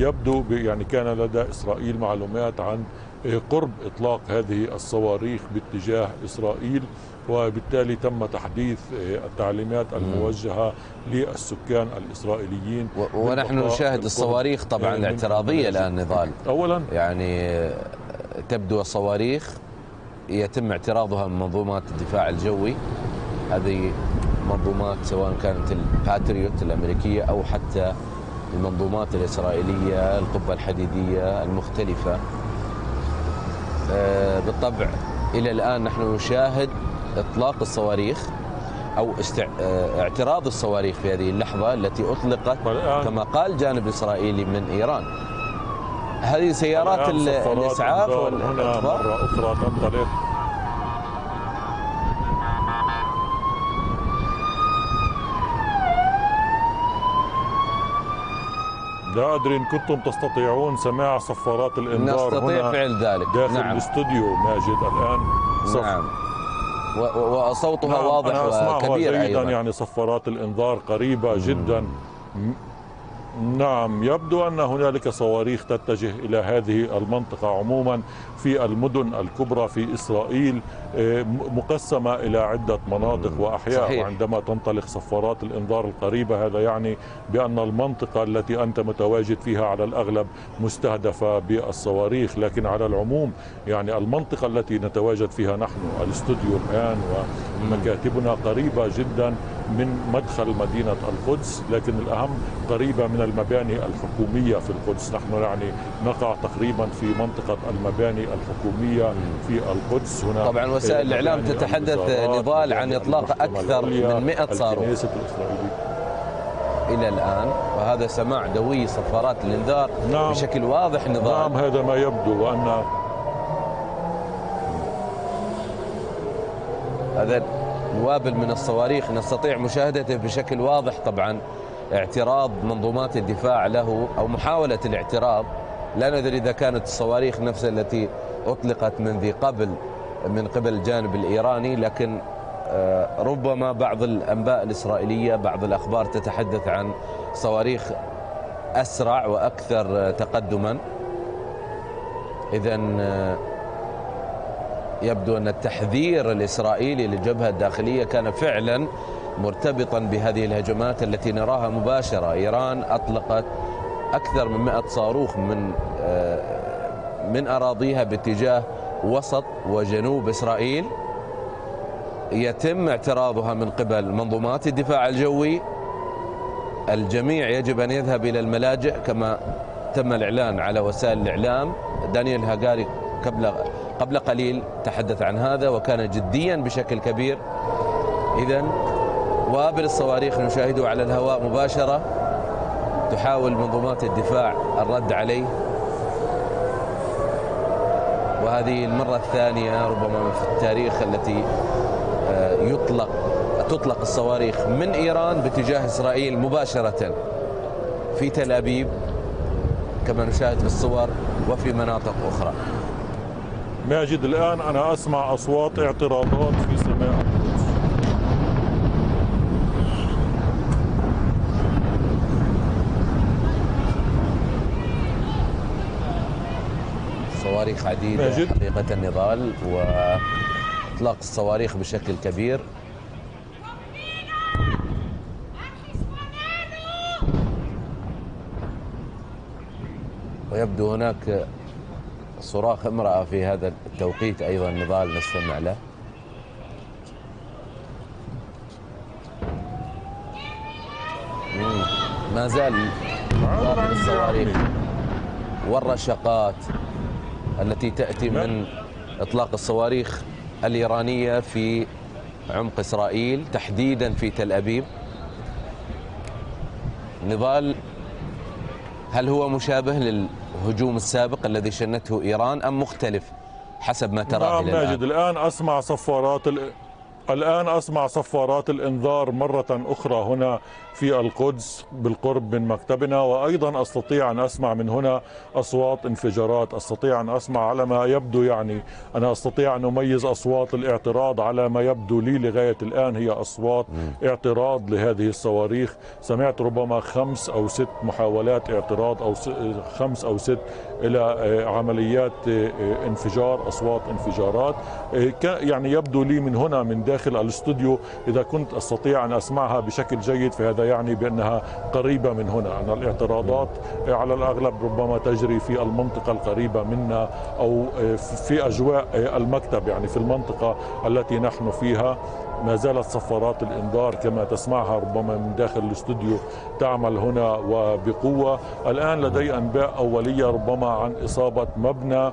يبدو يعني كان لدى إسرائيل معلومات عن قرب إطلاق هذه الصواريخ باتجاه إسرائيل، وبالتالي تم تحديث التعليمات الموجهة للسكان الإسرائيليين. ونحن نشاهد الصواريخ طبعا الاعتراضية الآن نضال. أولا يعني تبدو الصواريخ يتم اعتراضها من منظومات الدفاع الجوي، هذه منظومات سواء كانت الباتريوت الأمريكية أو حتى المنظومات الإسرائيلية القبة الحديدية المختلفة. بالطبع إلى الآن نحن نشاهد إطلاق الصواريخ أو اعتراض الصواريخ في هذه اللحظة التي أطلقت كما قال الجانب الإسرائيلي من إيران. هذه سيارات الإسعاف هنا مرة أخرى تنطلق. لا أدري إن كنتم تستطيعون سماع صفارات الإنذار. نستطيع هنا فعل ذلك داخل نعم. الاستوديو ماجد الآن نعم، وصوتها نعم واضح وكبير أيضا. يعني صفارات الإنذار قريبة جدا. نعم، يبدو أن هنالك صواريخ تتجه إلى هذه المنطقة عموما في المدن الكبرى في إسرائيل، مقسمة إلى عدة مناطق وأحياء. صحيح. وعندما تنطلق صفارات الإنذار القريبة هذا يعني بأن المنطقة التي أنت متواجد فيها على الأغلب مستهدفة بالصواريخ. لكن على العموم يعني المنطقة التي نتواجد فيها نحن الاستوديو الآن ومكاتبنا قريبة جدا من مدخل مدينة القدس، لكن الأهم قريبة من المباني الحكومية في القدس. نحن يعني نقع تقريبا في منطقة المباني الحكومية في القدس. هنا طبعا وسائل الإعلام تتحدث نضال عن إطلاق أكثر من 100 صاروخ إلى الآن، وهذا سماع دوي صفارات الإنذار نعم. بشكل واضح نضال. نعم، هذا ما يبدو. وأن هذا وابل من الصواريخ نستطيع مشاهدته بشكل واضح. طبعا اعتراض منظومات الدفاع له أو محاولة الاعتراض، لا ندري إذا كانت الصواريخ نفسها التي أطلقت من قبل الجانب الإيراني، لكن ربما بعض الأنباء الإسرائيلية بعض الأخبار تتحدث عن صواريخ أسرع وأكثر تقدما. إذن يبدو أن التحذير الإسرائيلي للجبهة الداخلية كان فعلا مرتبطا بهذه الهجمات التي نراها مباشرة. إيران أطلقت أكثر من 100 صاروخ من أراضيها باتجاه وسط وجنوب إسرائيل، يتم اعتراضها من قبل منظومات الدفاع الجوي. الجميع يجب أن يذهب إلى الملاجئ كما تم الإعلان على وسائل الإعلام. دانيال هاجاري قبل قليل تحدث عن هذا وكان جديا بشكل كبير. إذن وابل الصواريخ نشاهده على الهواء مباشرة، تحاول منظومات الدفاع الرد عليه، وهذه المرة الثانية ربما في التاريخ التي تطلق الصواريخ من إيران باتجاه إسرائيل مباشرة في تل أبيب كما نشاهد في الصور وفي مناطق أخرى. ماجد الآن أنا أسمع أصوات اعتراضات في سماء القدس. صواريخ عديدة حقيقة النضال وإطلاق الصواريخ بشكل كبير. ويبدو هناك صراخ امرأة في هذا التوقيت أيضا نضال نستمع له. ما زال وابل الصواريخ والرشقات التي تأتي من إطلاق الصواريخ الإيرانية في عمق إسرائيل تحديدا في تل أبيب. نضال، هل هو مشابه للهجوم السابق الذي شنته إيران أم مختلف حسب ما تراه؟ نعم ماجد، الآن أسمع الآن أسمع صفارات الإنذار مرة أخرى هنا في القدس بالقرب من مكتبنا، وأيضا أستطيع أن أسمع من هنا أصوات انفجارات. أستطيع أن أسمع على ما يبدو، يعني أنا أستطيع أن أميز أصوات الاعتراض على ما يبدو لي لغاية الآن هي أصوات اعتراض لهذه الصواريخ. سمعت ربما 5 أو 6 محاولات اعتراض، أو 5 أو 6 إلى عمليات انفجار، أصوات انفجارات. يعني يبدو لي من هنا من داخل الاستوديو إذا كنت أستطيع أن أسمعها بشكل جيد فهذا يعني بأنها قريبة من هنا. أن الاعتراضات على الأغلب ربما تجري في المنطقة القريبة منا أو في أجواء المكتب، يعني في المنطقة التي نحن فيها. ما زالت صفارات الإنذار كما تسمعها ربما من داخل الاستوديو تعمل هنا وبقوة. الآن لدي أنباء أولية ربما عن إصابة مبنى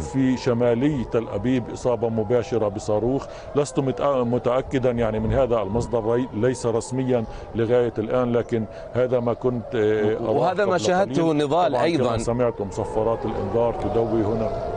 في شمالي تل أبيب، إصابة مباشرة بصاروخ. لست متأكدا يعني من هذا المصدر، ليس رسميا لغاية الآن، لكن هذا ما كنت وهذا ما شاهدته نضال أيضا. سمعتم صفارات الإنذار تدوي هنا.